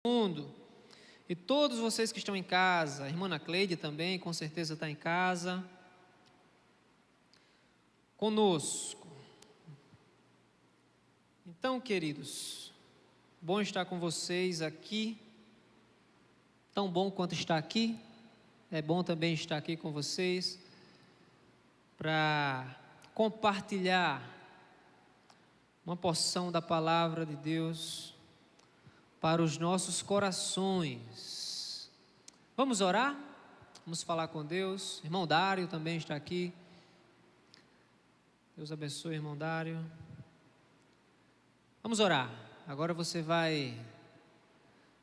mundo. E todos vocês que estão em casa, a irmã Ana Cleide também, com certeza está em casa, conosco. Então, queridos, bom estar com vocês aqui, tão bom quanto estar aqui, é bom também estar aqui com vocês, para compartilhar uma porção da palavra de Deus para os nossos corações. Vamos orar? Vamos falar com Deus. Irmão Dário também está aqui. Deus abençoe, irmão Dário. Vamos orar. Agora você vai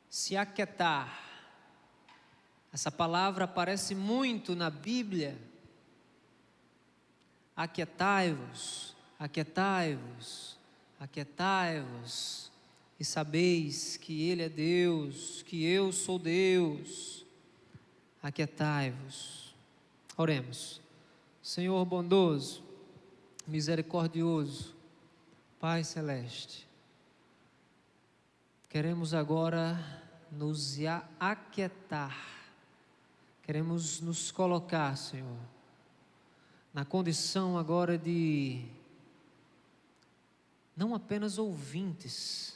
se aquietar. Essa palavra aparece muito na Bíblia. Aquietai-vos, aquietai-vos, aquietai-vos, e sabeis que Ele é Deus, que eu sou Deus. Aquietai-vos. Oremos. Senhor bondoso, misericordioso, Pai celeste, queremos agora nos aquietar, queremos nos colocar, Senhor, na condição agora de não apenas ouvintes,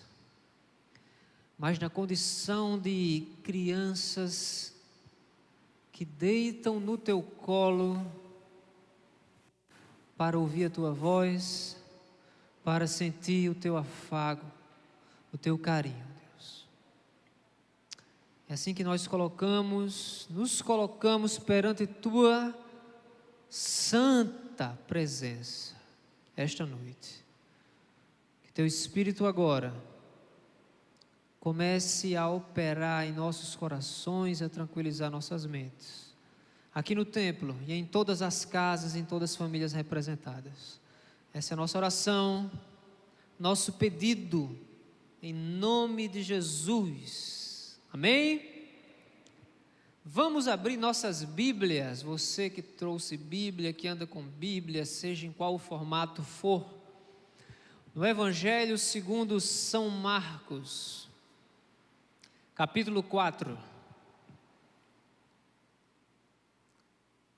mas na condição de crianças que deitam no teu colo para ouvir a tua voz, para sentir o teu afago, o teu carinho, Deus. É assim que nós nos colocamos perante tua santa presença esta noite. Que teu Espírito agora comece a operar em nossos corações, a tranquilizar nossas mentes, aqui no templo e em todas as casas, em todas as famílias representadas. Essa é a nossa oração, nosso pedido, em nome de Jesus. Amém? Vamos abrir nossas Bíblias. Você que trouxe Bíblia, que anda com Bíblia, seja em qual formato for, no Evangelho segundo São Marcos, capítulo 4,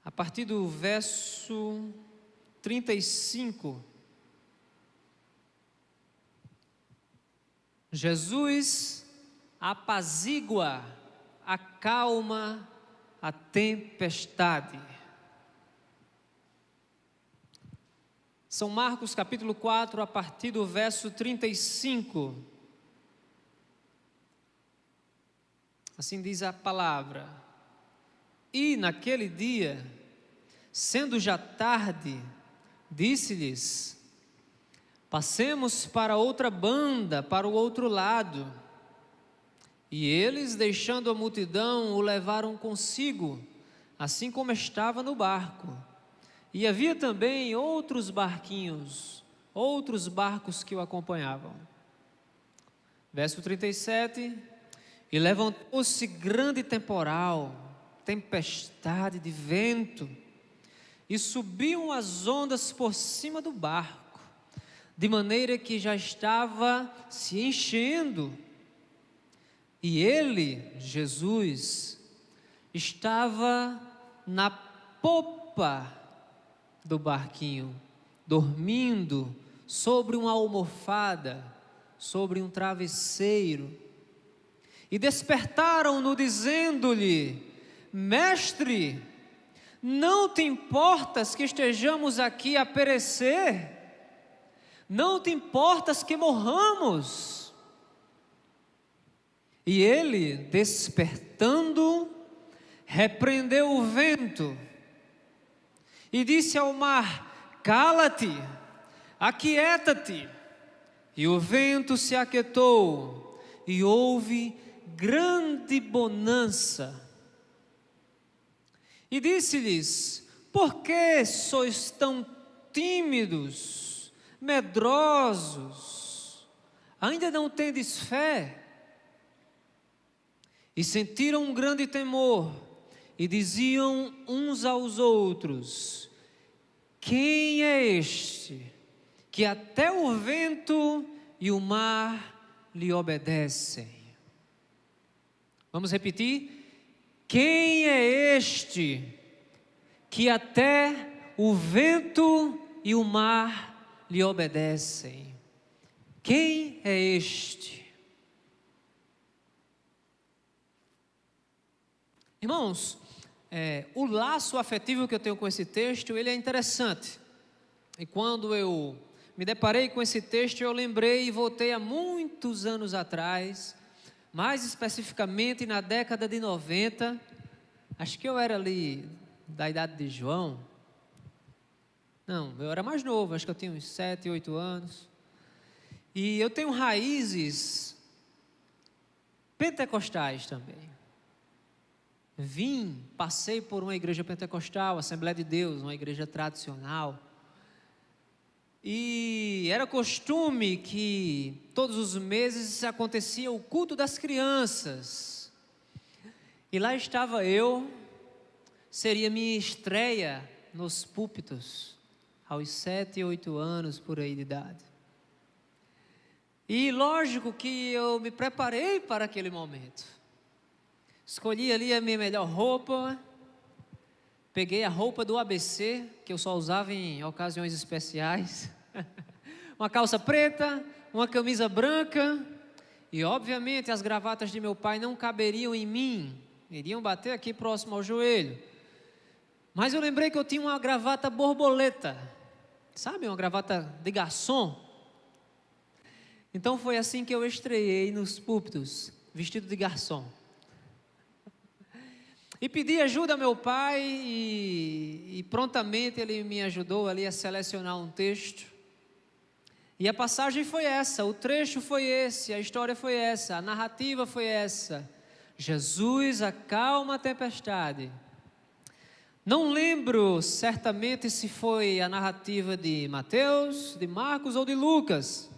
a partir do verso 35, Jesus apazigua, acalma a tempestade. São Marcos capítulo 4, a partir do verso 35. Assim diz a palavra: e naquele dia, sendo já tarde, disse-lhes: passemos para outra banda, para o outro lado. E eles, deixando a multidão, o levaram consigo, assim como estava no barco. E havia também outros barquinhos, outros barcos que o acompanhavam. Verso 37: e levantou-se grande temporal, tempestade de vento, e subiam as ondas por cima do barco, de maneira que já estava se enchendo. E ele, Jesus, estava na popa do barquinho, dormindo sobre uma almofada, sobre um travesseiro. E despertaram-no, dizendo-lhe: mestre, não te importas que estejamos aqui a perecer? Não te importas que morramos? E ele, despertando, repreendeu o vento e disse ao mar: cala-te, aquieta-te. E o vento se aquietou, e houve grande bonança. E disse-lhes: por que sois tão tímidos, medrosos? Ainda não tendes fé? E sentiram um grande temor, e diziam uns aos outros: quem é este, que até o vento e o mar lhe obedecem? Vamos repetir? Quem é este que até o vento e o mar lhe obedecem? Quem é este? Irmãos, o laço afetivo que eu tenho com esse texto, ele é interessante. E quando eu me deparei com esse texto, eu lembrei e voltei a muitos anos atrás, mais especificamente na década de 90, acho que eu era ali da idade de João. Não, eu era mais novo, acho que eu tinha uns 7, 8 anos. E eu tenho raízes pentecostais também. Passei por uma igreja pentecostal, Assembleia de Deus, uma igreja tradicional. E era costume que todos os meses acontecia o culto das crianças. E lá estava eu, seria minha estreia nos púlpitos, aos 7, 8 anos por aí de idade. E lógico que eu me preparei para aquele momento. Escolhi ali a minha melhor roupa, peguei a roupa do ABC, que eu só usava em ocasiões especiais, uma calça preta, uma camisa branca, e obviamente as gravatas de meu pai não caberiam em mim, iriam bater aqui próximo ao joelho. Mas eu lembrei que eu tinha uma gravata borboleta, sabe, uma gravata de garçom. Então foi assim que eu estreiei nos púlpitos, vestido de garçom. E pedi ajuda ao meu pai e prontamente ele me ajudou ali a selecionar um texto. E a passagem foi essa, o trecho foi esse, a história foi essa, a narrativa foi essa. Jesus acalma a tempestade. Não lembro certamente se foi a narrativa de Mateus, de Marcos ou de Lucas,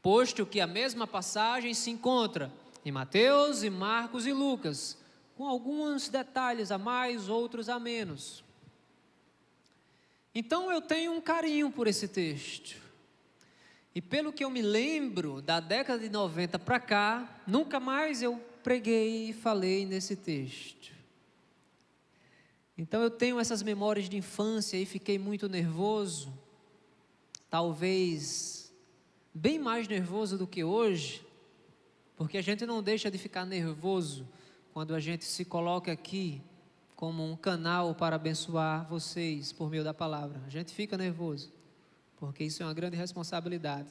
posto que a mesma passagem se encontra em Mateus, e Marcos e Lucas, com alguns detalhes a mais, outros a menos. Então eu tenho um carinho por esse texto. E pelo que eu me lembro, da década de 90 para cá, nunca mais eu preguei e falei nesse texto. Então eu tenho essas memórias de infância e fiquei muito nervoso, talvez bem mais nervoso do que hoje, porque a gente não deixa de ficar nervoso quando a gente se coloca aqui como um canal para abençoar vocês por meio da palavra. A gente fica nervoso, porque isso é uma grande responsabilidade.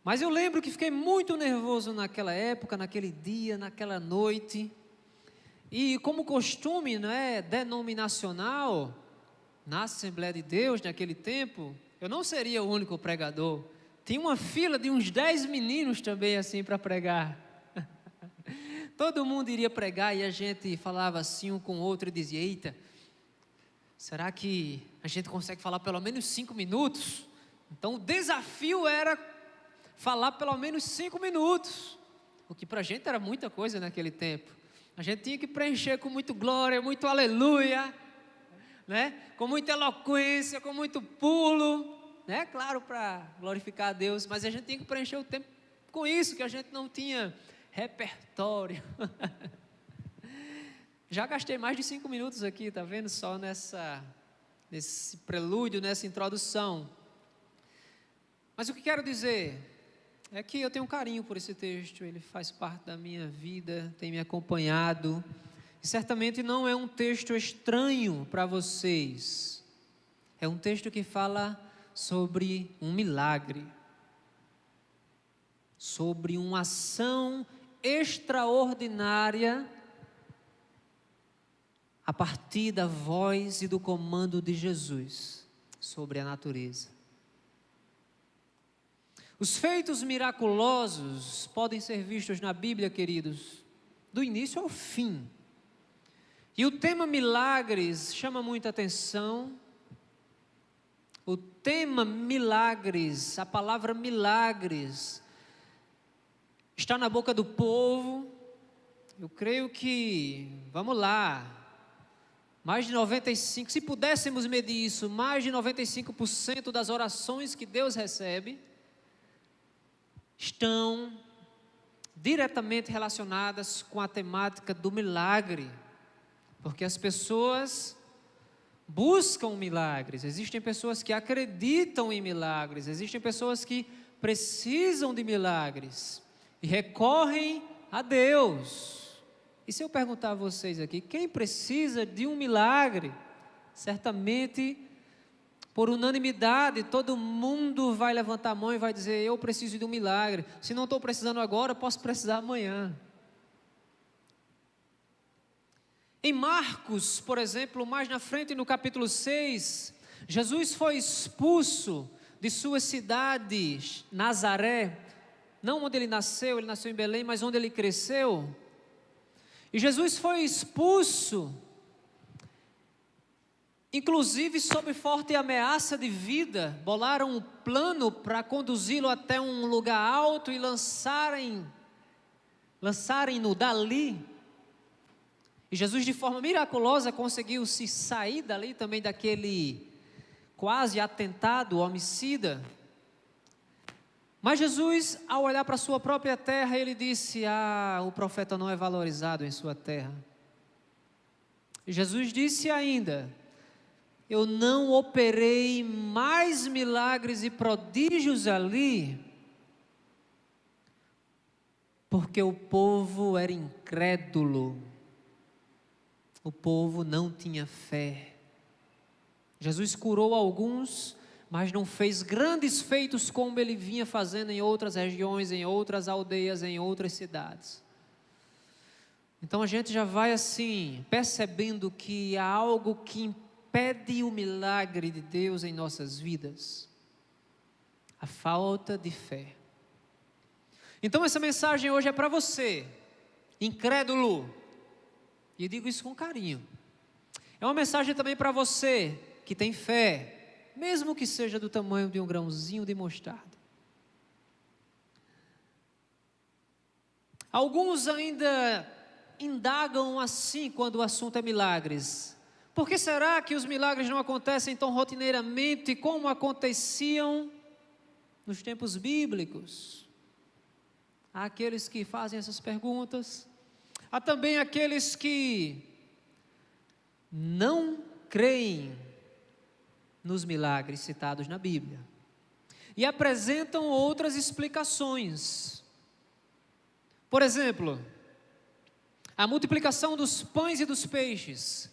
Mas eu lembro que fiquei muito nervoso naquela época, naquele dia, naquela noite. E como costume, denominacional, na Assembleia de Deus, naquele tempo, eu não seria o único pregador. Tinha uma fila de uns 10 meninos também assim para pregar. Todo mundo iria pregar e a gente falava assim um com o outro e dizia: eita, será que a gente consegue falar pelo menos 5 minutos? Então o desafio era falar pelo menos 5 minutos, o que para a gente era muita coisa naquele tempo. A gente tinha que preencher com muito glória, muito aleluia, com muita eloquência, com muito pulo, claro, para glorificar a Deus, mas a gente tinha que preencher o tempo com isso, que a gente não tinha repertório. Já gastei mais de 5 minutos aqui, tá vendo? Só nesse prelúdio, nessa introdução. Mas o que quero dizer é que eu tenho um carinho por esse texto, ele faz parte da minha vida, tem me acompanhado, e certamente não é um texto estranho para vocês. É um texto que fala sobre um milagre, sobre uma ação extraordinária a partir da voz e do comando de Jesus sobre a natureza. Os feitos miraculosos podem ser vistos na Bíblia, queridos, do início ao fim. E o tema milagres chama muita atenção. O tema milagres, a palavra milagres, está na boca do povo. Eu creio que, vamos lá, mais de 95%, se pudéssemos medir isso, mais de 95% das orações que Deus recebe estão diretamente relacionadas com a temática do milagre, porque as pessoas buscam milagres, existem pessoas que acreditam em milagres, existem pessoas que precisam de milagres e recorrem a Deus. E se eu perguntar a vocês aqui, quem precisa de um milagre? Certamente, por unanimidade, todo mundo vai levantar a mão e vai dizer: eu preciso de um milagre. Se não estou precisando agora, posso precisar amanhã. Em Marcos, por exemplo, mais na frente no capítulo 6, Jesus foi expulso de sua cidade, Nazaré, não onde ele nasceu em Belém, mas onde ele cresceu. E Jesus foi expulso, inclusive sob forte ameaça de vida. Bolaram um plano para conduzi-lo até um lugar alto e lançarem-no dali. E Jesus, de forma miraculosa, conseguiu se sair dali também, daquele quase atentado homicida. Mas Jesus, ao olhar para a sua própria terra, ele disse: o profeta não é valorizado em sua terra. E Jesus disse ainda: eu não operei mais milagres e prodígios ali, porque o povo era incrédulo, o povo não tinha fé. Jesus curou alguns, mas não fez grandes feitos como ele vinha fazendo em outras regiões, em outras aldeias, em outras cidades. Então a gente já vai assim, percebendo que há algo que impede o milagre de Deus em nossas vidas: a falta de fé. Então essa mensagem hoje é para você, incrédulo, e eu digo isso com carinho. É uma mensagem também para você que tem fé, mesmo que seja do tamanho de um grãozinho de mostarda. Alguns ainda indagam assim quando o assunto é milagres: por que será que os milagres não acontecem tão rotineiramente como aconteciam nos tempos bíblicos? Há aqueles que fazem essas perguntas. Há também aqueles que não creem nos milagres citados na Bíblia e apresentam outras explicações. Por exemplo, a multiplicação dos pães e dos peixes.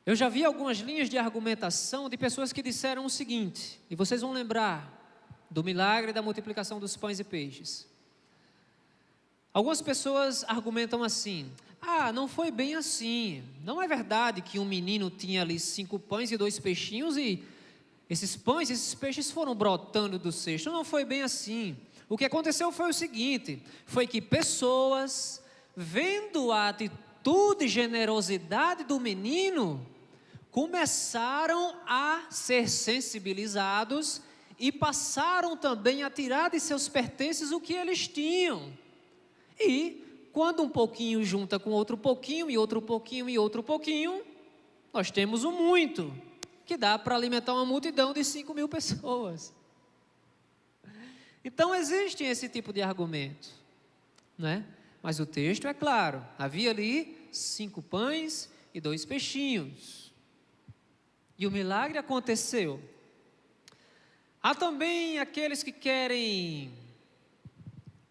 Eu já vi algumas linhas de argumentação de pessoas que disseram o seguinte, e vocês vão lembrar do milagre da multiplicação dos pães e peixes. Algumas pessoas argumentam assim: não foi bem assim, não é verdade que um menino tinha ali 5 pães e 2 peixinhos e esses pães e esses peixes foram brotando do cesto. Não foi bem assim. O que aconteceu foi o seguinte: foi que pessoas, vendo a atitude e generosidade do menino, começaram a ser sensibilizados e passaram também a tirar de seus pertences o que eles tinham. E quando um pouquinho junta com outro pouquinho, e outro pouquinho, e outro pouquinho, nós temos um muito, que dá para alimentar uma multidão de 5.000 pessoas. Então existe esse tipo de argumento, né? Mas o texto é claro: havia ali 5 pães e 2 peixinhos, e o milagre aconteceu. Há também aqueles que querem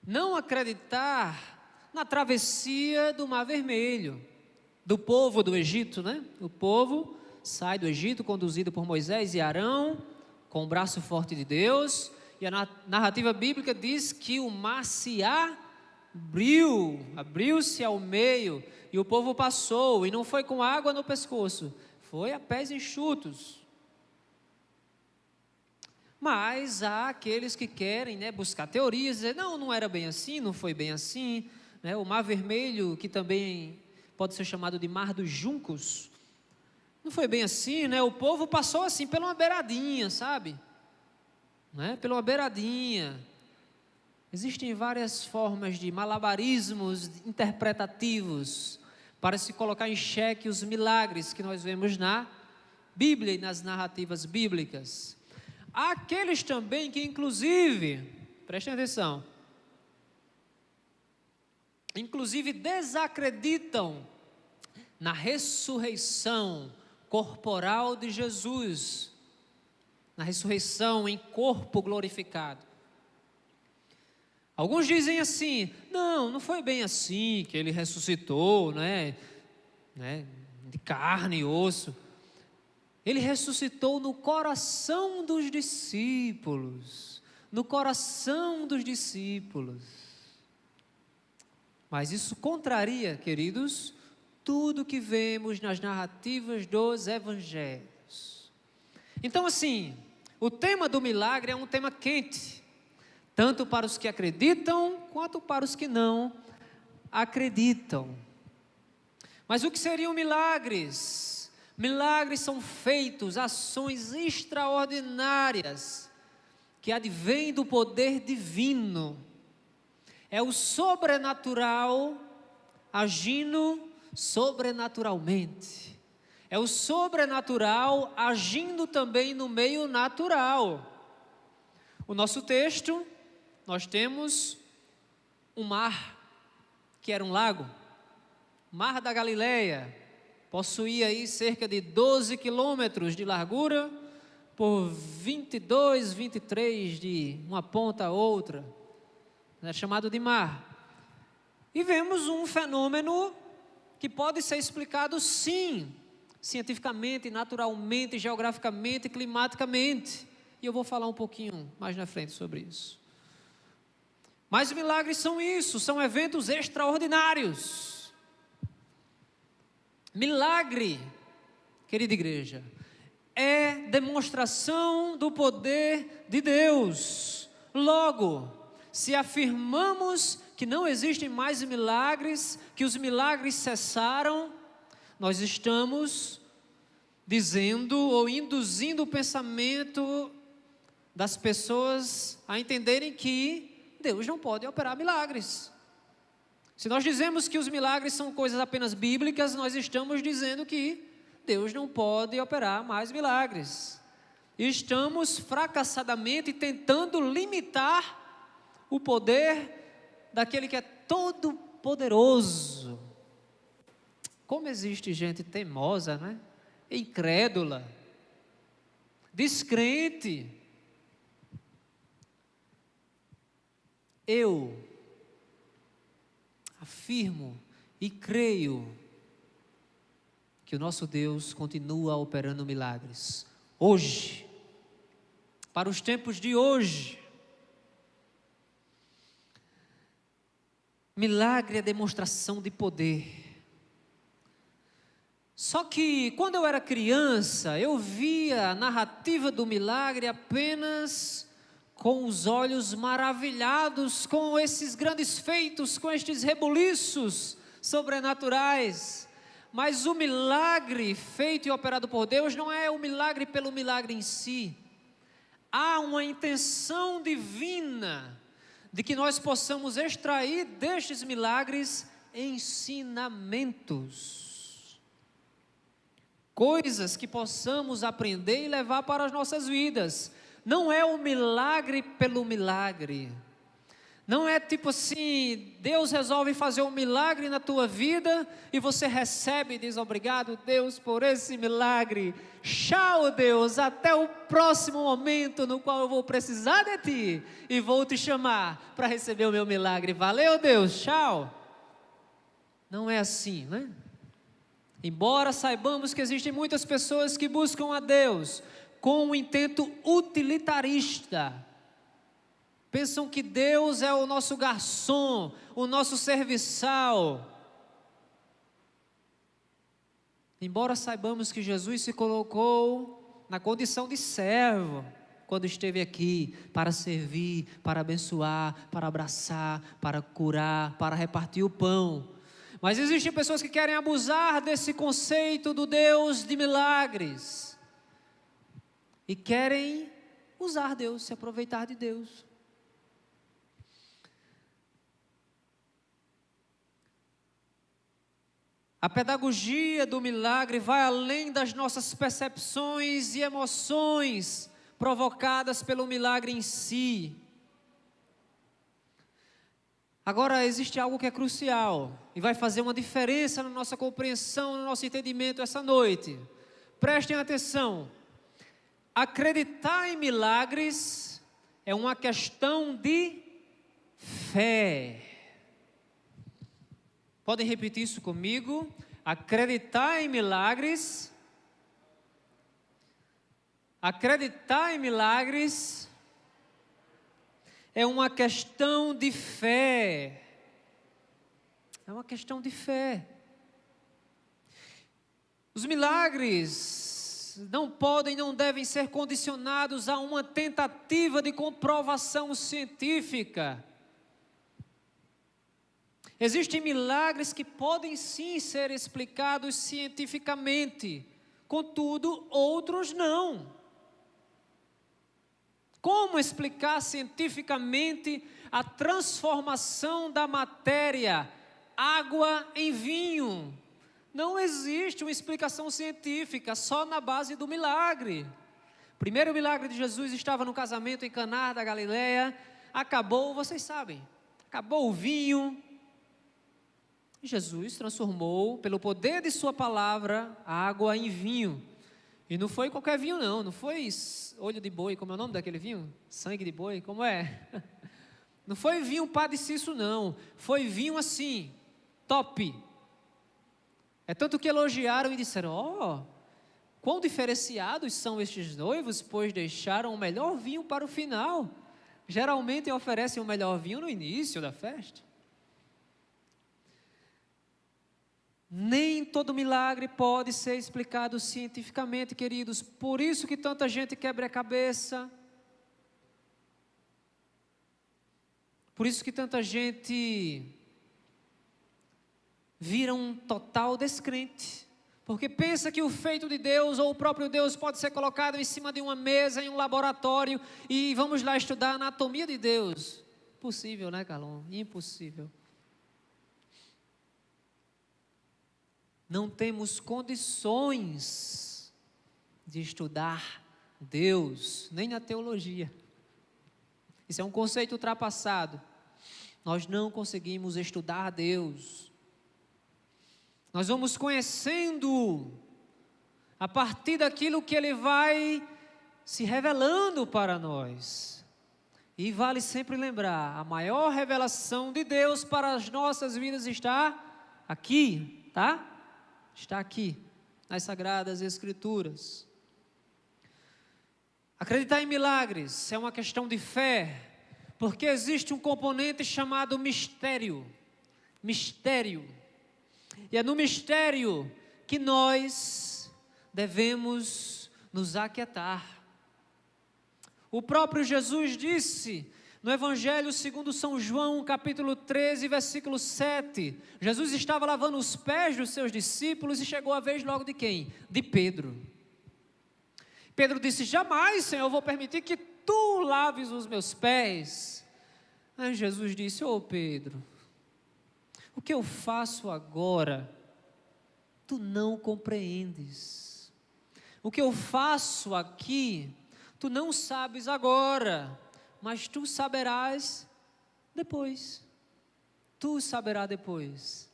não acreditar na travessia do Mar Vermelho, do povo do Egito, né? O povo sai do Egito conduzido por Moisés e Arão, com o braço forte de Deus, e a narrativa bíblica diz que o mar se abriu-se ao meio, e o povo passou, e não foi com água no pescoço, foi a pés enxutos. Mas há aqueles que querem, buscar teorias, dizer: não era bem assim, não foi bem assim, né? O Mar Vermelho, que também pode ser chamado de Mar dos Juncos, não foi bem assim, né? O povo passou assim, pela uma beiradinha, sabe? Pela uma beiradinha. Existem várias formas de malabarismos interpretativos para se colocar em xeque os milagres que nós vemos na Bíblia e nas narrativas bíblicas. Há aqueles também que, inclusive, prestem atenção, inclusive desacreditam na ressurreição corporal de Jesus, na ressurreição em corpo glorificado. Alguns dizem assim: não foi bem assim que ele ressuscitou, né, de carne e osso. Ele ressuscitou no coração dos discípulos, no coração dos discípulos. Mas isso contraria, queridos, tudo que vemos nas narrativas dos evangelhos. Então, assim, o tema do milagre é um tema quente, tanto para os que acreditam, quanto para os que não acreditam. Mas o que seriam milagres? Milagres são feitos, ações extraordinárias, que advêm do poder divino. É o sobrenatural agindo sobrenaturalmente. É o sobrenatural agindo também no meio natural. O nosso texto, nós temos um mar, que era um lago, Mar da Galileia, possuía aí cerca de 12 quilômetros de largura, por 22, 23 de uma ponta a outra, é chamado de mar. E vemos um fenômeno que pode ser explicado sim, cientificamente, naturalmente, geograficamente, climaticamente. E eu vou falar um pouquinho mais na frente sobre isso. Mas milagres são isso, são eventos extraordinários. Milagre, querida igreja, é demonstração do poder de Deus. Logo, se afirmamos que não existem mais milagres, que os milagres cessaram, nós estamos dizendo ou induzindo o pensamento das pessoas a entenderem que Deus não pode operar milagres. Se nós dizemos que os milagres são coisas apenas bíblicas, nós estamos dizendo que Deus não pode operar mais milagres. E estamos fracassadamente tentando limitar o poder daquele que é todo poderoso. Como existe gente teimosa, né? Incrédula, descrente. Eu afirmo e creio que o nosso Deus continua operando milagres hoje, para os tempos de hoje. Milagre é demonstração de poder. Só que quando eu era criança, eu via a narrativa do milagre apenas com os olhos maravilhados com esses grandes feitos, com estes rebuliços sobrenaturais. Mas o milagre feito e operado por Deus não é o milagre pelo milagre em si. Há uma intenção divina de que nós possamos extrair destes milagres ensinamentos, coisas que possamos aprender e levar para as nossas vidas. Não é o milagre pelo milagre. Não é tipo assim, Deus resolve fazer um milagre na tua vida e você recebe e diz: obrigado, Deus, por esse milagre. Tchau, Deus, até o próximo momento no qual eu vou precisar de ti e vou te chamar para receber o meu milagre. Valeu, Deus, tchau. Não é assim, né? Embora saibamos que existem muitas pessoas que buscam a Deus com um intento utilitarista, pensam que Deus é o nosso garçom, o nosso serviçal. Embora saibamos que Jesus se colocou na condição de servo, quando esteve aqui, para servir, para abençoar, para abraçar, para curar, para repartir o pão. Mas existem pessoas que querem abusar desse conceito do Deus de milagres. E querem usar Deus, se aproveitar de Deus. A pedagogia do milagre vai além das nossas percepções e emoções provocadas pelo milagre em si. Agora, existe algo que é crucial e vai fazer uma diferença na nossa compreensão, no nosso entendimento essa noite. Prestem atenção. Acreditar em milagres é uma questão de fé. Podem repetir isso comigo? Acreditar em milagres é uma questão de fé. É uma questão de fé. Os milagres não podem, não devem ser condicionados a uma tentativa de comprovação científica. Existem milagres que podem sim ser explicados cientificamente, contudo, outros não. Como explicar cientificamente a transformação da matéria, água em vinho? Não existe uma explicação científica, só na base do milagre. O primeiro milagre de Jesus estava no casamento em Caná da Galileia. Acabou, vocês sabem, acabou o vinho. Jesus transformou, pelo poder de sua palavra, a água em vinho. E não foi qualquer vinho não, não foi olho de boi, como é o nome daquele vinho? Sangue de boi, como é? Não foi vinho Padre Cício não, foi vinho assim, top. É tanto que elogiaram e disseram, quão diferenciados são estes noivos, pois deixaram o melhor vinho para o final. Geralmente oferecem o melhor vinho no início da festa. Nem todo milagre pode ser explicado cientificamente, queridos. Por isso que tanta gente quebra a cabeça. Por isso que tanta gente vira um total descrente. Porque pensa que o feito de Deus ou o próprio Deus pode ser colocado em cima de uma mesa, em um laboratório, e vamos lá estudar a anatomia de Deus. Impossível, né, Carlão? Impossível. Não temos condições de estudar Deus, nem na teologia. Isso é um conceito ultrapassado. Nós não conseguimos estudar Deus. Nós vamos conhecendo a partir daquilo que Ele vai se revelando para nós. E vale sempre lembrar, a maior revelação de Deus para as nossas vidas está aqui, tá? Está aqui, nas Sagradas Escrituras. Acreditar em milagres é uma questão de fé, porque existe um componente chamado mistério. Mistério. E é no mistério que nós devemos nos aquietar. O próprio Jesus disse no Evangelho segundo São João, capítulo 13, versículo 7, Jesus estava lavando os pés dos seus discípulos e chegou a vez logo de quem? De Pedro. Pedro disse, jamais, Senhor, eu vou permitir que tu laves os meus pés. Aí Jesus disse, Pedro, o que eu faço agora, tu não compreendes. O que eu faço aqui, tu não sabes agora, mas tu saberás depois. Tu saberás depois.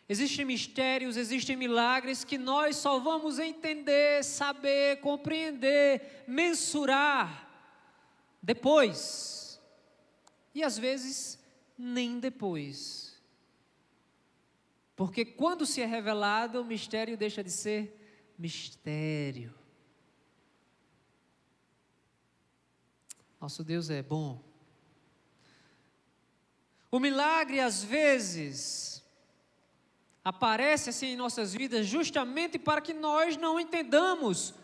Existem mistérios, existem milagres que nós só vamos entender, saber, compreender, mensurar depois. E às vezes nem depois. Porque quando se é revelado, o mistério deixa de ser mistério. Nosso Deus é bom. O milagre, às vezes, aparece assim em nossas vidas justamente para que nós não entendamos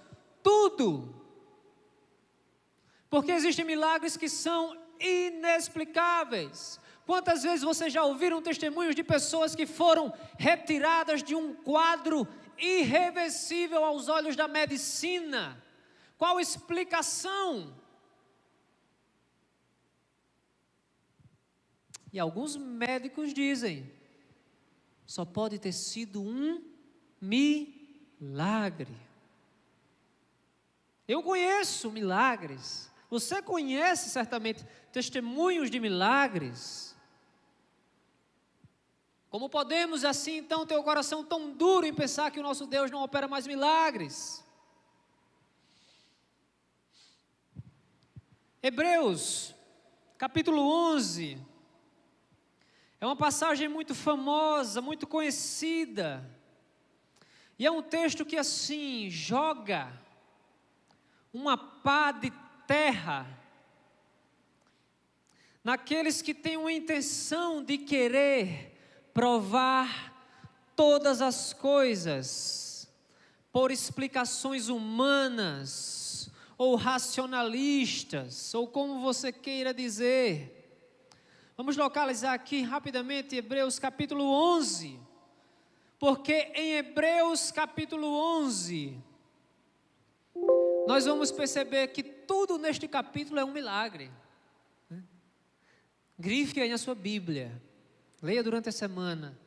tudo. Porque existem milagres que são inexplicáveis. Quantas vezes vocês já ouviram testemunhos de pessoas que foram retiradas de um quadro irreversível aos olhos da medicina? Qual a explicação? E alguns médicos dizem, só pode ter sido um milagre. Eu conheço milagres, você conhece certamente testemunhos de milagres. Como podemos assim então ter o coração tão duro em pensar que o nosso Deus não opera mais milagres? Hebreus, capítulo 11, é uma passagem muito famosa, muito conhecida, e é um texto que assim joga uma pá de terra naqueles que têm uma intenção de querer provar todas as coisas por explicações humanas ou racionalistas, ou como você queira dizer. Vamos localizar aqui rapidamente Hebreus capítulo 11, porque em Hebreus capítulo 11, nós vamos perceber que tudo neste capítulo é um milagre. Grife aí na sua Bíblia, leia durante a semana.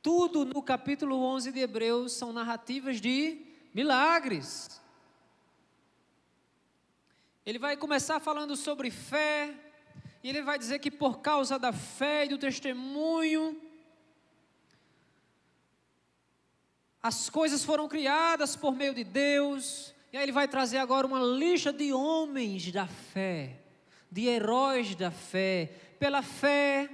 Tudo no capítulo 11 de Hebreus são narrativas de milagres. Ele vai começar falando sobre fé, e ele vai dizer que por causa da fé e do testemunho, as coisas foram criadas por meio de Deus. E aí ele vai trazer agora uma lista de homens da fé, de heróis da fé. Pela fé,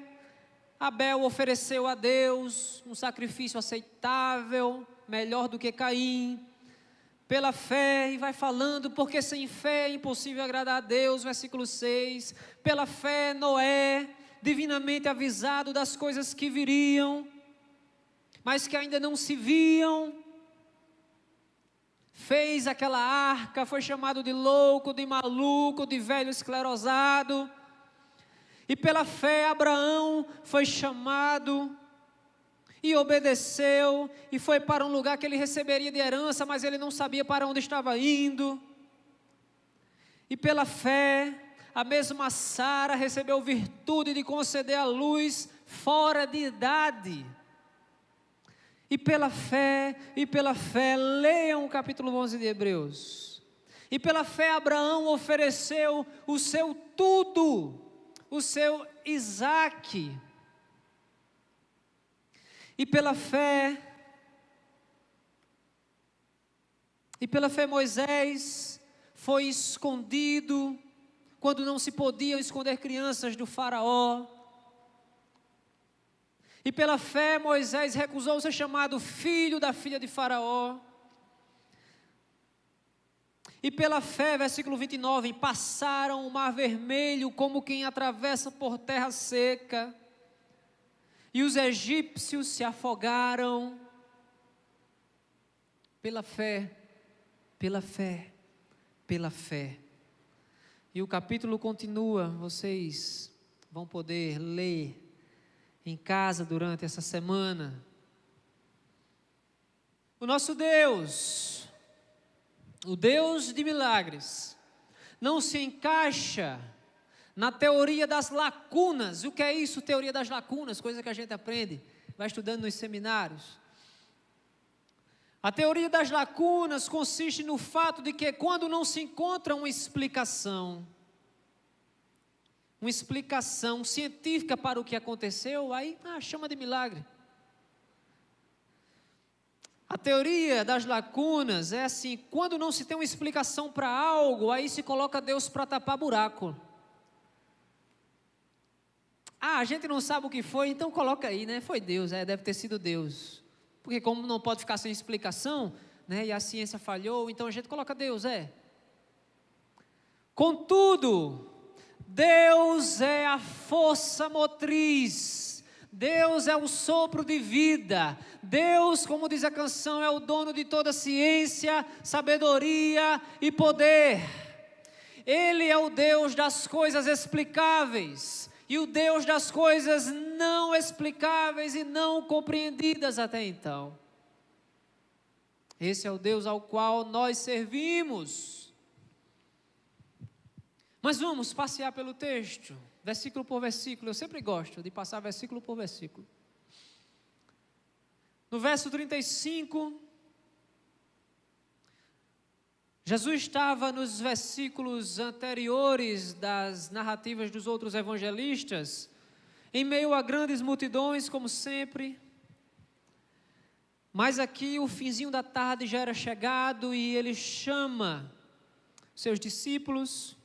Abel ofereceu a Deus um sacrifício aceitável, melhor do que Caim. Pela fé, e vai falando, porque sem fé é impossível agradar a Deus, versículo 6. Pela fé, Noé, divinamente avisado das coisas que viriam, mas que ainda não se viam, fez aquela arca, foi chamado de louco, de maluco, de velho esclerosado. E pela fé Abraão foi chamado e obedeceu, e foi para um lugar que ele receberia de herança, mas ele não sabia para onde estava indo. E pela fé, a mesma Sara recebeu virtude de conceder a luz fora de idade. E pela fé, leiam o capítulo 11 de Hebreus. E pela fé Abraão ofereceu o seu tudo, o seu Isaque. E pela fé Moisés foi escondido quando não se podiam esconder crianças do faraó. E pela fé Moisés recusou ser chamado filho da filha de faraó. E pela fé, versículo 29, passaram o mar vermelho como quem atravessa por terra seca, e os egípcios se afogaram. Pela fé. E o capítulo continua, vocês vão poder ler em casa durante essa semana. O nosso Deus, o Deus de milagres, não se encaixa na teoria das lacunas. O que é isso, teoria das lacunas? Coisa que a gente aprende, vai estudando nos seminários. A teoria das lacunas consiste no fato de que quando não se encontra uma explicação científica para o que aconteceu, aí chama de milagre. A teoria das lacunas é assim: quando não se tem uma explicação para algo, aí se coloca Deus para tapar buraco. A gente não sabe o que foi, então coloca aí, né? Foi Deus, deve ter sido Deus. Porque como não pode ficar sem explicação, né? E a ciência falhou, então a gente coloca Deus, Contudo, Deus é a força motriz, Deus é o sopro de vida, Deus, como diz a canção, é o dono de toda ciência, sabedoria e poder. Ele é o Deus das coisas explicáveis e o Deus das coisas não explicáveis e não compreendidas até então. Esse é o Deus ao qual nós servimos. Mas vamos passear pelo texto, versículo por versículo. Eu sempre gosto de passar versículo por versículo. No verso 35, Jesus estava nos versículos anteriores das narrativas dos outros evangelistas, em meio a grandes multidões, como sempre. Mas aqui o finzinho da tarde já era chegado e ele chama seus discípulos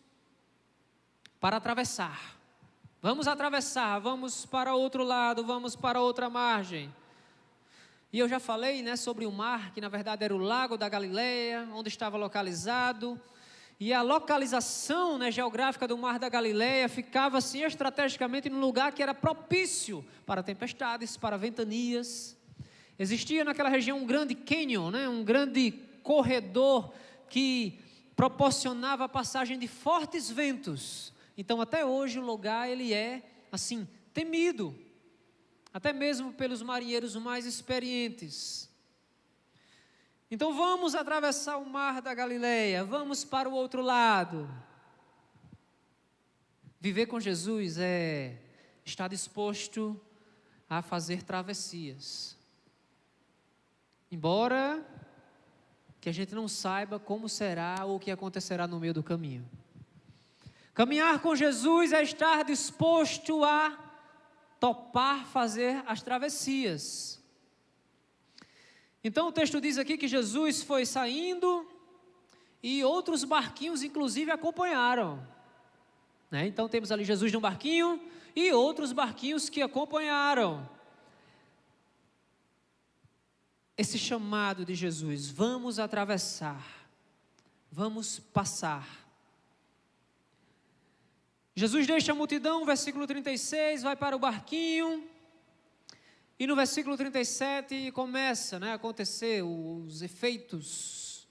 para atravessar. Vamos atravessar, vamos para outro lado, vamos para outra margem. E eu já falei, sobre o mar, que na verdade era o lago da Galileia, onde estava localizado. E a localização, geográfica do mar da Galileia ficava assim estrategicamente num lugar que era propício para tempestades, para ventanias. Existia naquela região um grande cânion, um grande corredor que proporcionava a passagem de fortes ventos. Então até hoje o lugar ele é assim temido, até mesmo pelos marinheiros mais experientes. Então vamos atravessar o mar da Galileia, vamos para o outro lado. Viver com Jesus é estar disposto a fazer travessias. Embora que a gente não saiba como será ou o que acontecerá no meio do caminho. Caminhar com Jesus é estar disposto a topar fazer as travessias. Então o texto diz aqui que Jesus foi saindo e outros barquinhos inclusive acompanharam. Então temos ali Jesus num barquinho e outros barquinhos que acompanharam. Esse chamado de Jesus, vamos atravessar, vamos passar. Jesus deixa a multidão, versículo 36, vai para o barquinho. E no versículo 37 começa a acontecer os efeitos,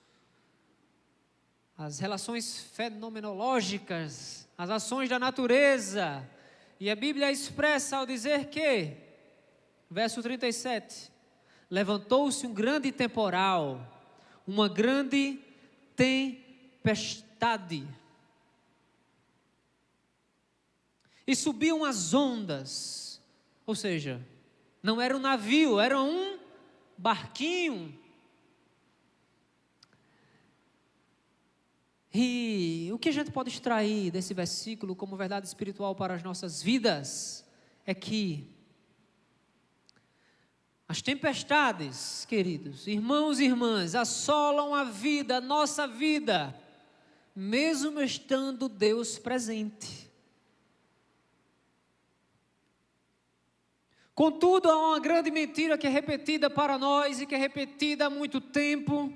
as relações fenomenológicas, as ações da natureza. E a Bíblia expressa ao dizer que, verso 37, levantou-se um grande temporal, uma grande tempestade. E subiam as ondas, ou seja, não era um navio, era um barquinho. E o que a gente pode extrair desse versículo como verdade espiritual para as nossas vidas é que as tempestades, queridos, irmãos e irmãs, assolam a vida, a nossa vida, mesmo estando Deus presente. Contudo, há uma grande mentira que é repetida para nós e que é repetida há muito tempo.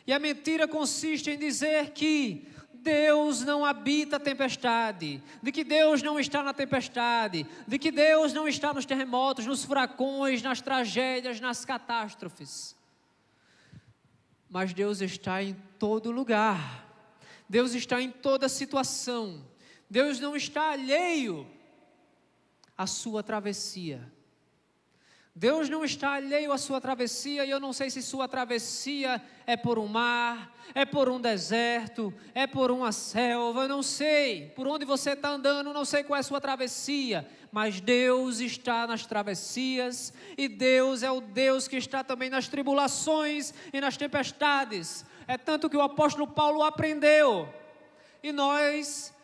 E a mentira consiste em dizer que Deus não habita a tempestade, de que Deus não está na tempestade, de que Deus não está nos terremotos, nos furacões, nas tragédias, nas catástrofes. Mas Deus está em todo lugar, Deus está em toda situação, Deus não está alheio à sua travessia. Deus não está alheio à sua travessia, e eu não sei se sua travessia é por um mar, é por um deserto, é por uma selva, eu não sei por onde você está andando, não sei qual é a sua travessia, mas Deus está nas travessias, e Deus é o Deus que está também nas tribulações e nas tempestades. É tanto que o apóstolo Paulo aprendeu, e nós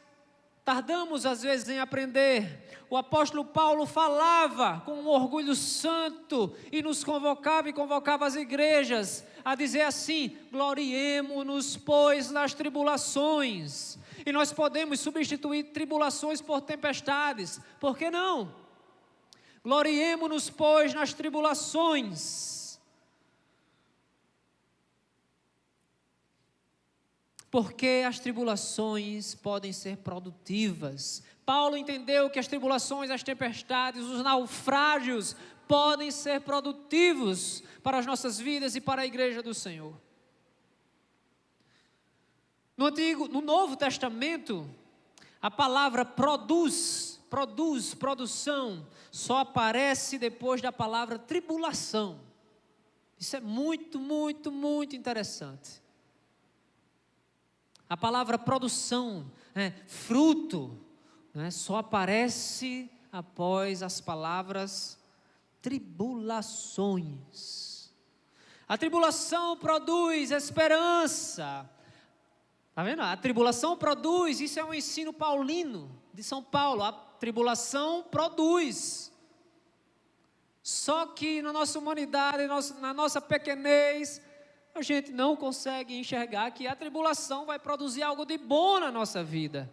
tardamos às vezes em aprender. O apóstolo Paulo falava com um orgulho santo e nos convocava e convocava as igrejas a dizer assim: gloriemo-nos, pois, nas tribulações. E nós podemos substituir tribulações por tempestades, por que não? Gloriemo-nos, pois, nas tribulações. Porque as tribulações podem ser produtivas. Paulo entendeu que as tribulações, as tempestades, os naufrágios podem ser produtivos para as nossas vidas e para a igreja do Senhor. No Novo Testamento, a palavra produção, só aparece depois da palavra tribulação. Isso é muito, muito, muito interessante. A palavra produção, fruto, só aparece após as palavras tribulações. A tribulação produz esperança. Está vendo? A tribulação produz, isso é um ensino paulino. de São Paulo, a tribulação produz. Só que na nossa humanidade, na nossa pequenez, a gente não consegue enxergar que a tribulação vai produzir algo de bom na nossa vida.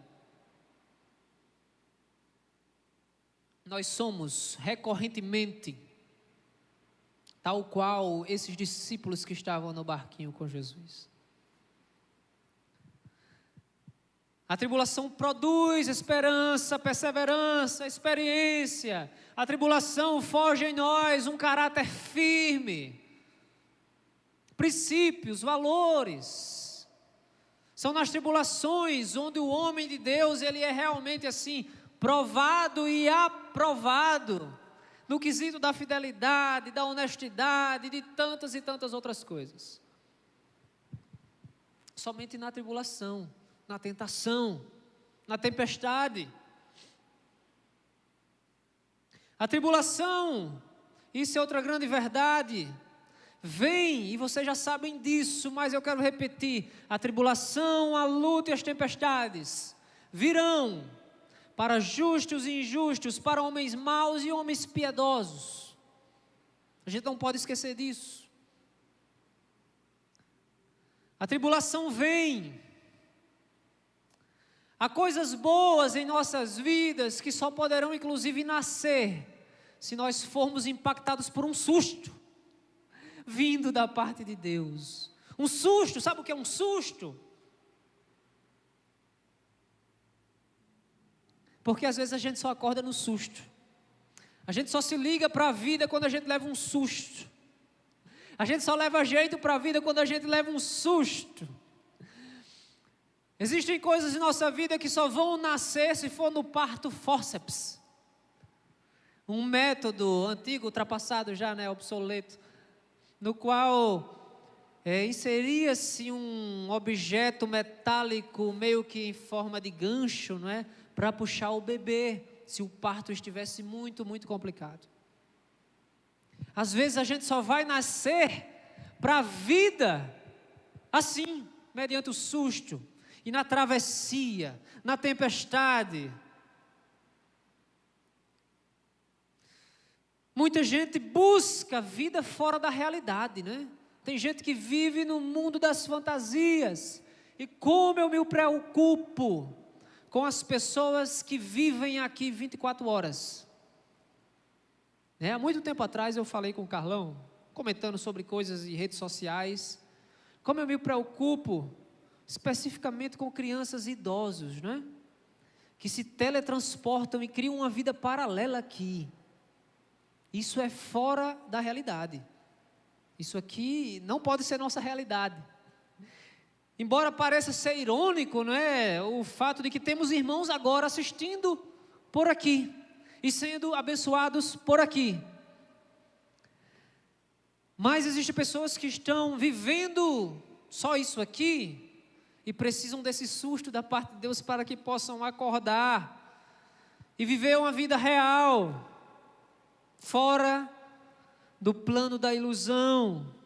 Nós somos recorrentemente, tal qual esses discípulos que estavam no barquinho com Jesus. A tribulação produz esperança, perseverança, experiência. A tribulação forja em nós um caráter firme, princípios, valores. São nas tribulações onde o homem de Deus, ele é realmente assim, provado e aprovado, no quesito da fidelidade, da honestidade, de tantas e tantas outras coisas. Somente na tribulação, na tentação, na tempestade. A tribulação, isso é outra grande verdade, vem, e vocês já sabem disso, mas eu quero repetir, a tribulação, a luta e as tempestades virão para justos e injustos, para homens maus e homens piedosos. A gente não pode esquecer disso. A tribulação vem. Há coisas boas em nossas vidas que só poderão inclusive nascer se nós formos impactados por um susto vindo da parte de Deus. Um susto, sabe o que é um susto? Porque às vezes a gente só acorda no susto. A gente só se liga para a vida quando a gente leva um susto. A gente só leva jeito para a vida quando a gente leva um susto. Existem coisas em nossa vida que só vão nascer se for no parto fórceps. Um método antigo, ultrapassado já, obsoleto, no qual inseria-se um objeto metálico meio que em forma de gancho, para puxar o bebê, se o parto estivesse muito, muito complicado. Às vezes a gente só vai nascer para a vida assim, mediante o susto, e na travessia, na tempestade. Muita gente busca vida fora da realidade, Tem gente que vive no mundo das fantasias. E como eu me preocupo com as pessoas que vivem aqui 24 horas. Há muito tempo atrás eu falei com o Carlão, comentando sobre coisas em redes sociais. Como eu me preocupo especificamente com crianças e idosos, que se teletransportam e criam uma vida paralela aqui. Isso é fora da realidade. Isso aqui não pode ser nossa realidade. Embora pareça ser irônico, o fato de que temos irmãos agora assistindo por aqui e sendo abençoados por aqui. Mas existem pessoas que estão vivendo só isso aqui e precisam desse susto da parte de Deus para que possam acordar e viver uma vida real, fora do plano da ilusão.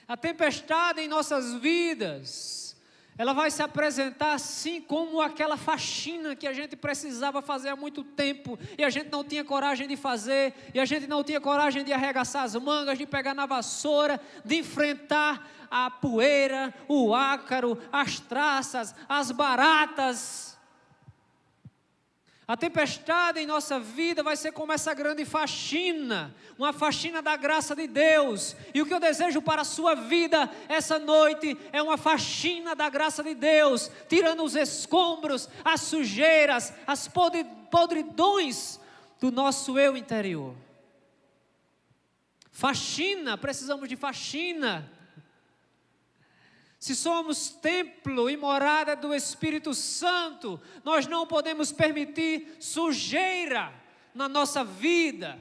A tempestade em nossas vidas, ela vai se apresentar assim como aquela faxina que a gente precisava fazer há muito tempo e a gente não tinha coragem de fazer, e a gente não tinha coragem de arregaçar as mangas, de pegar na vassoura, de enfrentar a poeira, o ácaro, as traças, as baratas. A tempestade em nossa vida vai ser como essa grande faxina, uma faxina da graça de Deus. E o que eu desejo para a sua vida essa noite é uma faxina da graça de Deus, tirando os escombros, as sujeiras, as podridões do nosso eu interior. Faxina, precisamos de faxina. Se somos templo e morada do Espírito Santo, nós não podemos permitir sujeira na nossa vida.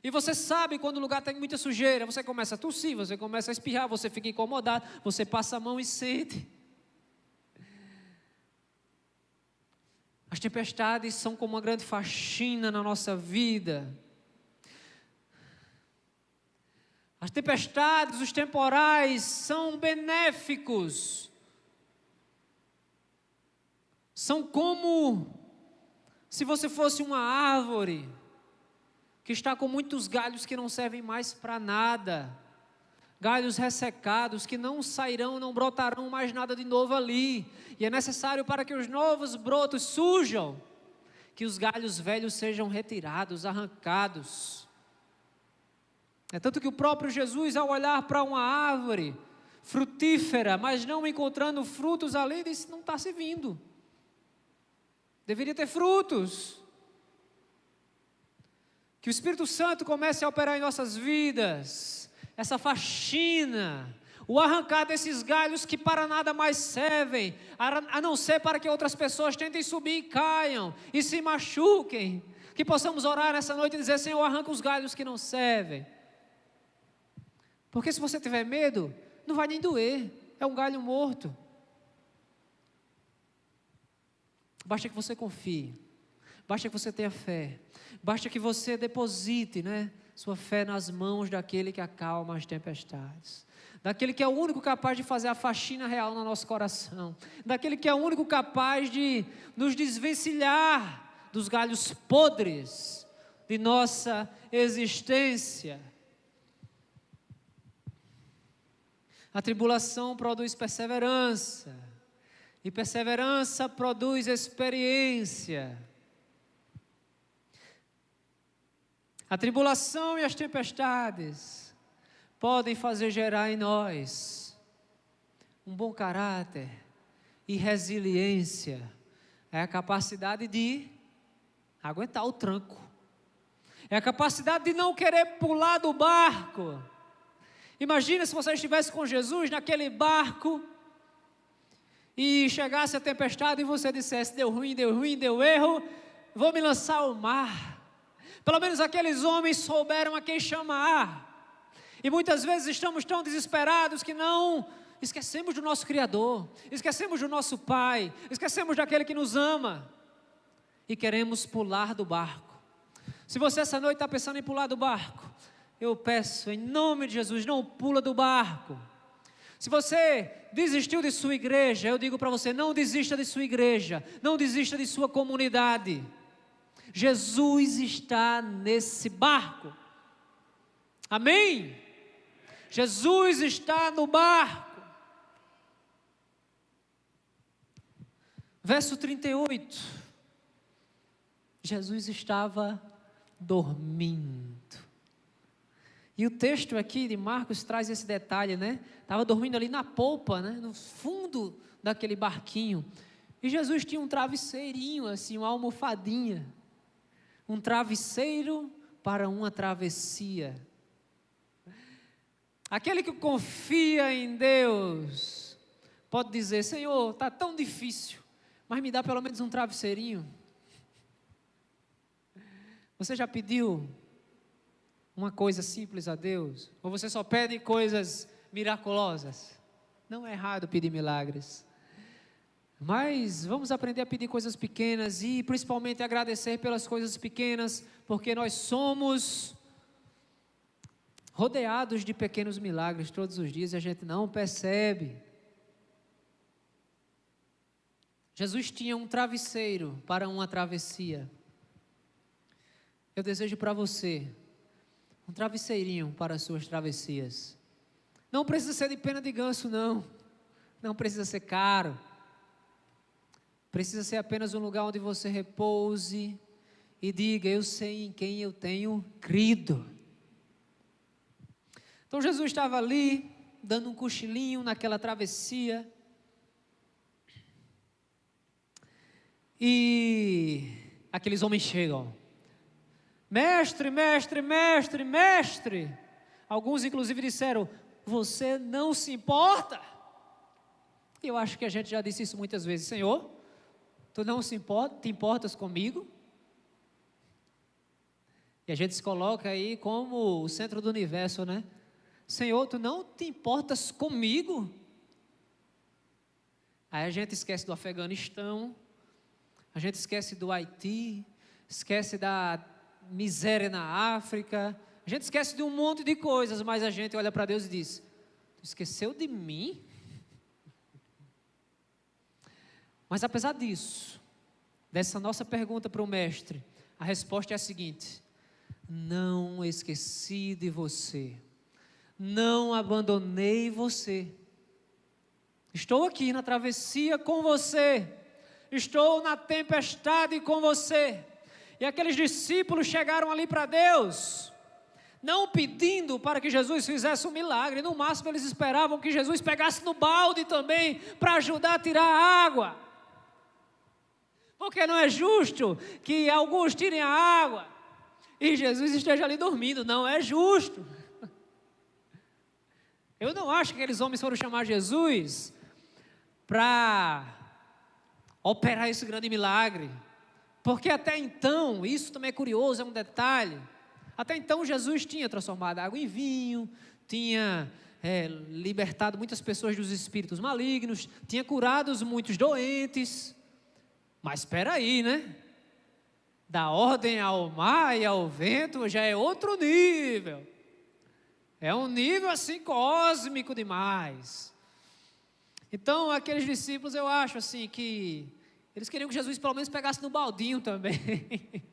E você sabe quando o lugar tem muita sujeira, você começa a tossir, você começa a espirrar, você fica incomodado, você passa a mão e sente. As tempestades são como uma grande faxina na nossa vida. As tempestades, os temporais são benéficos são como se você fosse uma árvore que está com muitos galhos que não servem mais para nada, galhos ressecados que não sairão, não brotarão mais nada de novo ali, e é necessário para que os novos brotos surjam, que os galhos velhos sejam retirados, arrancados. É tanto que o próprio Jesus, ao olhar para uma árvore frutífera, mas não encontrando frutos ali, disse: não está se vindo, deveria ter frutos. Que o Espírito Santo comece a operar em nossas vidas, essa faxina, o arrancar desses galhos que para nada mais servem, a não ser para que outras pessoas tentem subir e caiam, e se machuquem, que possamos orar nessa noite e dizer: Senhor, arranca os galhos que não servem, porque se você tiver medo, não vai nem doer, é um galho morto. Basta que você confie, basta que você tenha fé, basta que você deposite, sua fé nas mãos daquele que acalma as tempestades, daquele que é o único capaz de fazer a faxina real no nosso coração, daquele que é o único capaz de nos desvencilhar dos galhos podres de nossa existência. A tribulação produz perseverança, e perseverança produz experiência. A tribulação e as tempestades podem fazer gerar em nós um bom caráter e resiliência. É a capacidade de aguentar o tranco. É a capacidade de não querer pular do barco. Imagina se você estivesse com Jesus naquele barco e chegasse a tempestade e você dissesse: deu ruim, deu erro, vou me lançar ao mar. Pelo menos aqueles homens souberam a quem chamar. E muitas vezes estamos tão desesperados que não esquecemos do nosso Criador, esquecemos do nosso Pai, esquecemos daquele que nos ama e queremos pular do barco. Se você essa noite está pensando em pular do barco, eu peço em nome de Jesus, não pula do barco. Se você desistiu de sua igreja, eu digo para você: não desista de sua igreja, não desista de sua comunidade. Jesus está nesse barco. Amém? Jesus está no barco. Verso 38. Jesus estava dormindo. E o texto aqui de Marcos traz esse detalhe, Estava dormindo ali na polpa, no fundo daquele barquinho. E Jesus tinha um travesseirinho, assim, uma almofadinha. Um travesseiro para uma travessia. Aquele que confia em Deus pode dizer: Senhor, está tão difícil, mas me dá pelo menos um travesseirinho. Você já pediu uma coisa simples a Deus? Ou você só pede coisas miraculosas? Não é errado pedir milagres, mas vamos aprender a pedir coisas pequenas e principalmente agradecer pelas coisas pequenas, porque nós somos rodeados de pequenos milagres todos os dias e a gente não percebe. Jesus tinha um travesseiro para uma travessia. Eu desejo para você um travesseirinho para as suas travessias. Não precisa ser de pena de ganso, não. Não precisa ser caro. Precisa ser apenas um lugar onde você repouse e diga: eu sei em quem eu tenho crido. Então Jesus estava ali, dando um cochilinho naquela travessia. E aqueles homens chegam: mestre, mestre, mestre, mestre. Alguns inclusive disseram: você não se importa? E eu acho que a gente já disse isso muitas vezes: Senhor, tu não se importa, te importas comigo? E a gente se coloca aí como o centro do universo, Senhor, tu não te importas comigo? Aí a gente esquece do Afeganistão, a gente esquece do Haiti, esquece da miséria na África, a gente esquece de um monte de coisas, mas a gente olha para Deus e diz: tu esqueceu de mim? Mas apesar disso, dessa nossa pergunta para o mestre, a resposta é a seguinte: não esqueci de você, não abandonei você, estou aqui na travessia com você, estou na tempestade com você. E aqueles discípulos chegaram ali para Deus, não pedindo para que Jesus fizesse um milagre, no máximo eles esperavam que Jesus pegasse no balde também, para ajudar a tirar a água, porque não é justo que alguns tirem a água, e Jesus esteja ali dormindo, não é justo. Eu não acho que aqueles homens foram chamar Jesus para operar esse grande milagre, porque até então, isso também é curioso, é um detalhe, até então Jesus tinha transformado água em vinho, tinha libertado muitas pessoas dos espíritos malignos, tinha curado muitos doentes, mas espera aí, né? Da ordem ao mar e ao vento já é outro nível, é um nível assim cósmico demais. Então aqueles discípulos, eu acho assim que eles queriam que Jesus pelo menos pegasse no baldinho também.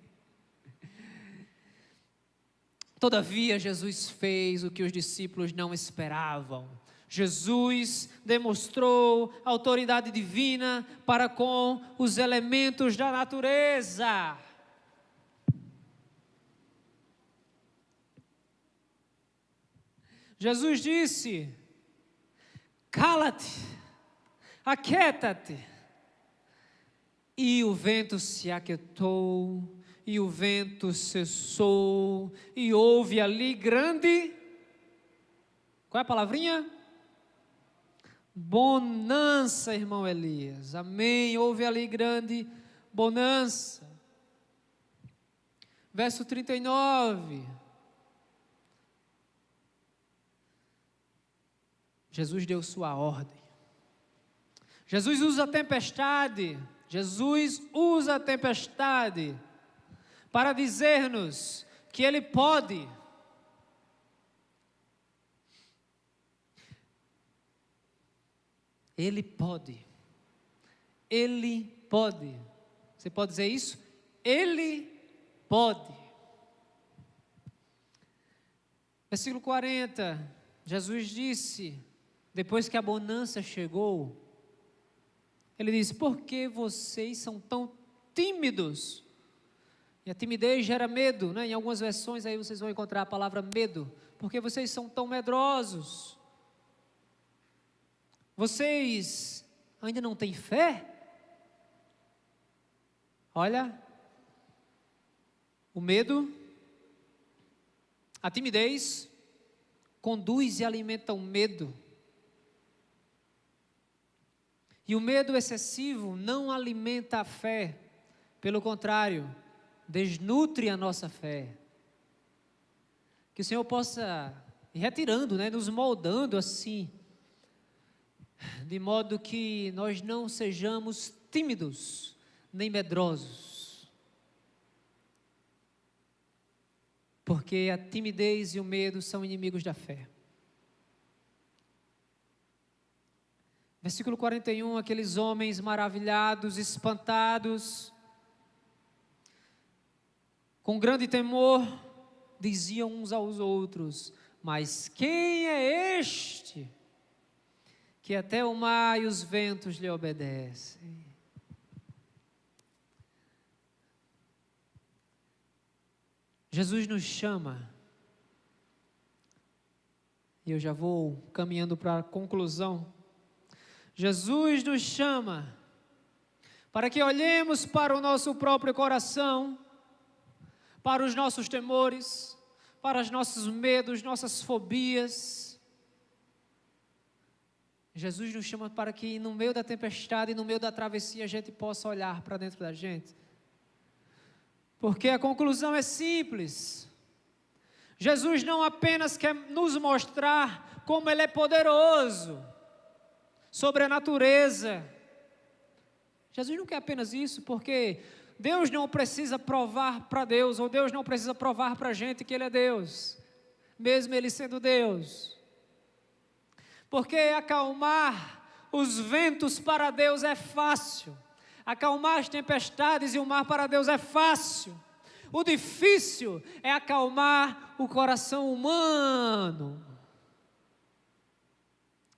Todavia Jesus fez o que os discípulos não esperavam. Jesus demonstrou autoridade divina para com os elementos da natureza. Jesus disse: cala-te, aquieta-te. E o vento se aquietou, e o vento cessou, e houve ali grande, qual é a palavrinha? Bonança, irmão Elias, amém, houve ali grande bonança. Verso 39, Jesus deu sua ordem, Jesus usa a tempestade para dizer-nos que Ele pode. Ele pode. Ele pode. Você pode dizer isso? Ele pode. Versículo 40, Jesus disse, depois que a bonança chegou, Ele disse: por que vocês são tão tímidos? E a timidez gera medo, né? Em algumas versões aí vocês vão encontrar a palavra medo. Por que vocês são tão medrosos? Vocês ainda não têm fé? Olha, o medo, a timidez, conduz e alimenta o medo. E o medo excessivo não alimenta a fé, pelo contrário, desnutre a nossa fé. Que o Senhor possa ir retirando, né, nos moldando assim, de modo que nós não sejamos tímidos, nem medrosos. Porque a timidez e o medo são inimigos da fé. Versículo 41, aqueles homens maravilhados, espantados, com grande temor, diziam uns aos outros: mas quem é este, que até o mar e os ventos lhe obedecem? Jesus nos chama, e eu já vou caminhando para a conclusão. Jesus nos chama para que olhemos para o nosso próprio coração, para os nossos temores, para os nossos medos, nossas fobias. Jesus nos chama para que no meio da tempestade, no meio da travessia, a gente possa olhar para dentro da gente. Porque a conclusão é simples. Jesus não apenas quer nos mostrar como Ele é poderoso sobre a natureza. Jesus não quer apenas isso, porque Deus não precisa provar para Deus, ou Deus não precisa provar para a gente que Ele é Deus, mesmo Ele sendo Deus. Porque acalmar os ventos para Deus é fácil, Acalmar as tempestades e o mar para Deus é fácil. O difícil é acalmar o coração humano.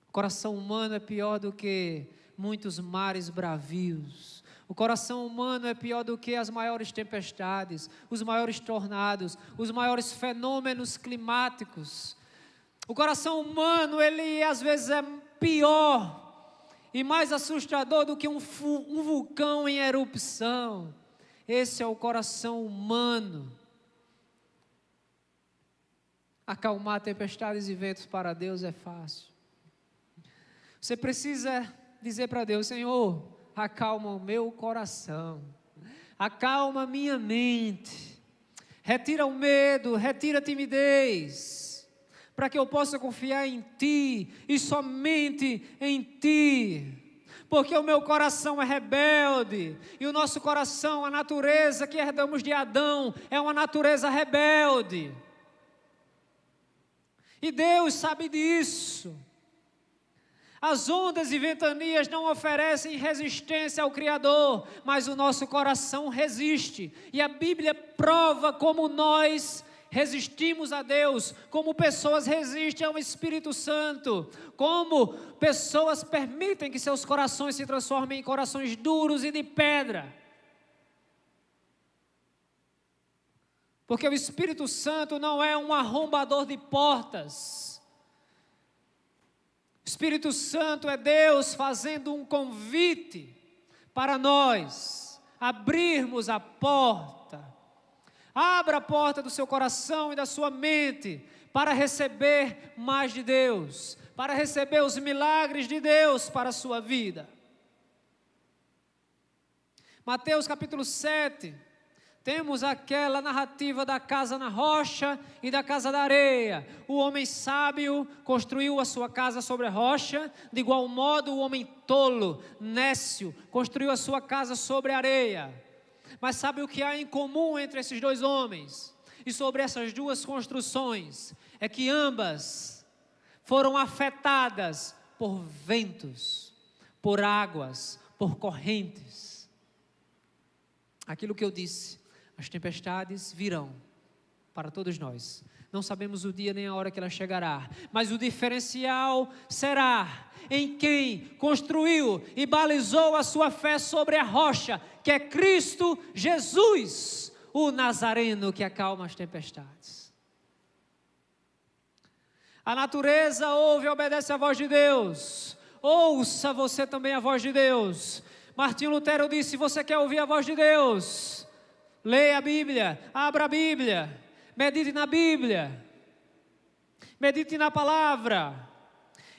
O coração humano é pior do que muitos mares bravios. O coração humano é pior do que as maiores tempestades, os maiores tornados, os maiores fenômenos climáticos. O coração humano, ele às vezes é pior e mais assustador do que um vulcão em erupção. Esse é o coração humano. Acalmar tempestades e ventos para Deus é fácil. Você precisa dizer para Deus: Senhor, acalma o meu coração, acalma a minha mente, retira o medo, retira a timidez, para que eu possa confiar em Ti e somente em Ti. Porque o meu coração é rebelde, e o nosso coração, a natureza que herdamos de Adão, é uma natureza rebelde. E Deus sabe disso. As ondas e ventanias não oferecem resistência ao Criador, mas o nosso coração resiste. E a Bíblia prova como nós resistimos a Deus, como pessoas resistem ao Espírito Santo, como pessoas permitem que seus corações se transformem em corações duros e de pedra. Porque o Espírito Santo não é um arrombador de portas. O Espírito Santo é Deus fazendo um convite para nós abrirmos a porta. Abra a porta do seu coração e da sua mente para receber mais de Deus, para receber os milagres de Deus para a sua vida. Mateus capítulo 7, temos aquela narrativa da casa na rocha e da casa da areia. O homem sábio construiu a sua casa sobre a rocha, de igual modo o homem tolo, nécio, construiu a sua casa sobre a areia. Mas sabe o que há em comum entre esses dois homens? E sobre essas duas construções? É que ambas foram afetadas por ventos, por águas, por correntes. Aquilo que eu disse, as tempestades virão para todos nós. Não sabemos o dia nem a hora que ela chegará, mas o diferencial será em quem construiu e balizou a sua fé sobre a rocha, que é Cristo Jesus, o Nazareno que acalma as tempestades. A natureza ouve e obedece à voz de Deus. Ouça você também a voz de Deus. Martinho Lutero disse: se você quer ouvir a voz de Deus, leia a Bíblia, abra a Bíblia, medite na Bíblia, medite na palavra.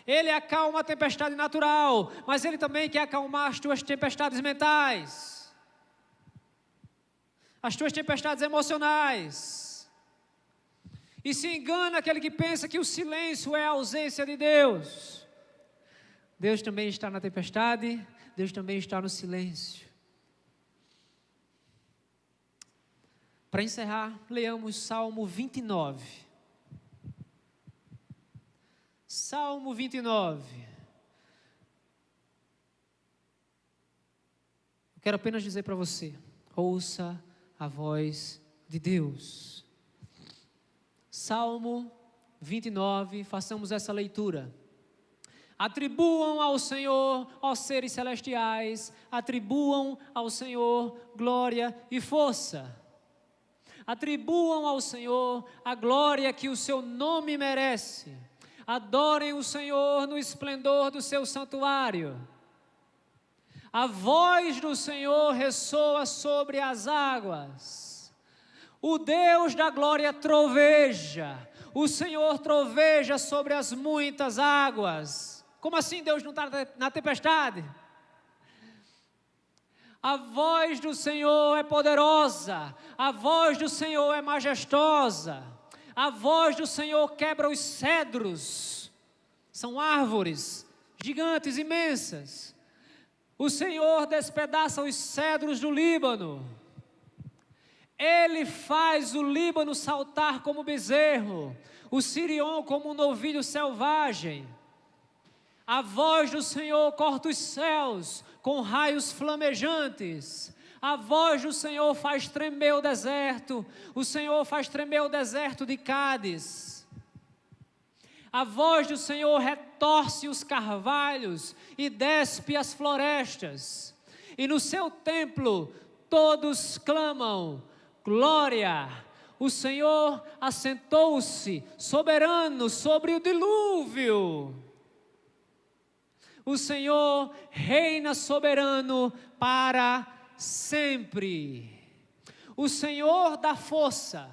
Ele acalma a tempestade natural, mas Ele também quer acalmar as tuas tempestades mentais, as tuas tempestades emocionais. E se engana aquele que pensa que o silêncio é a ausência de Deus. Deus também está na tempestade, Deus também está no silêncio. Para encerrar, leamos Salmo 29. Salmo 29. Eu quero apenas dizer para você: ouça a voz de Deus. Salmo 29, façamos essa leitura. Atribuam ao Senhor, ó seres celestiais, atribuam ao Senhor glória e força. Atribuam ao Senhor a glória que o seu nome merece. Adorem o Senhor no esplendor do seu santuário. A voz do Senhor ressoa sobre as águas. O Deus da glória troveja. O Senhor troveja sobre as muitas águas. Como assim Deus não está na tempestade? A voz do Senhor é poderosa. A voz do Senhor é majestosa. A voz do Senhor quebra os cedros. São árvores gigantes, imensas. O Senhor despedaça os cedros do Líbano. Ele faz o Líbano saltar como bezerro, o Sirion como um novilho selvagem. A voz do Senhor corta os céus com raios flamejantes. A voz do Senhor faz tremer o deserto. O Senhor faz tremer o deserto de Cádiz. A voz do Senhor retorce os carvalhos e despe as florestas. E no seu templo todos clamam: glória! O Senhor assentou-se soberano sobre o dilúvio. O Senhor reina soberano para sempre. O Senhor dá força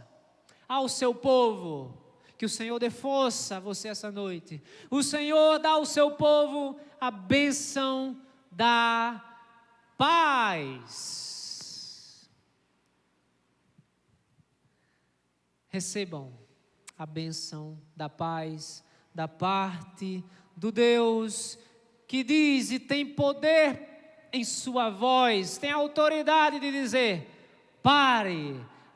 ao seu povo. Que o Senhor dê força a você essa noite. O Senhor dá ao seu povo a bênção da paz. Recebam a bênção da paz da parte do Deus que diz e tem poder em sua voz, tem autoridade de dizer: pare,